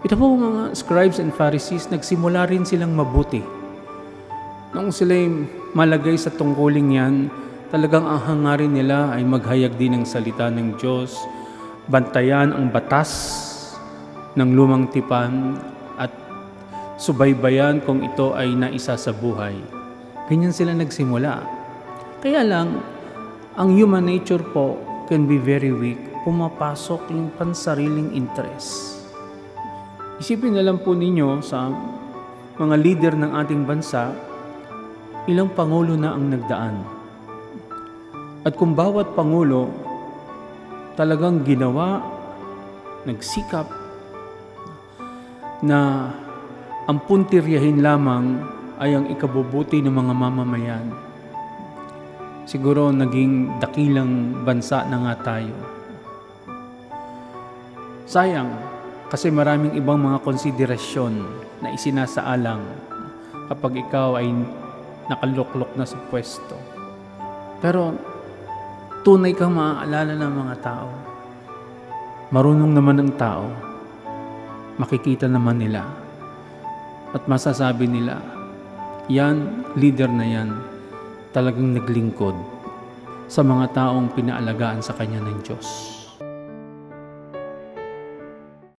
Ito po mga scribes and Pharisees, nagsimula rin silang mabuti. Noong sila'y malagay sa tungkuling yan, talagang ang hangarin nila ay maghayag din ng salita ng Diyos, bantayan ang batas ng lumang tipan at subaybayan kung ito ay naisa sa buhay. Ganyan sila nagsimula. Kaya lang, ang human nature po can be very weak. Pumapasok yung pansariling interest. Isipin na lang po ninyo sa mga leader ng ating bansa, ilang pangulo na ang nagdaan. At kung bawat pangulo talagang ginawa, nagsikap na ang puntiryahin lamang ay ang ikabubuti ng mga mamamayan, siguro naging dakilang bansa na nga tayo. Sayang, kasi maraming ibang mga konsiderasyon na isinasaalang kapag ikaw ay nakaluklok na sa pwesto. Pero tunay kang maaalala ng mga tao. Marunong naman ang tao. Makikita naman nila. At masasabi nila, yan, leader na yan, talagang naglingkod sa mga taong pinaalagaan sa kanya ng Diyos.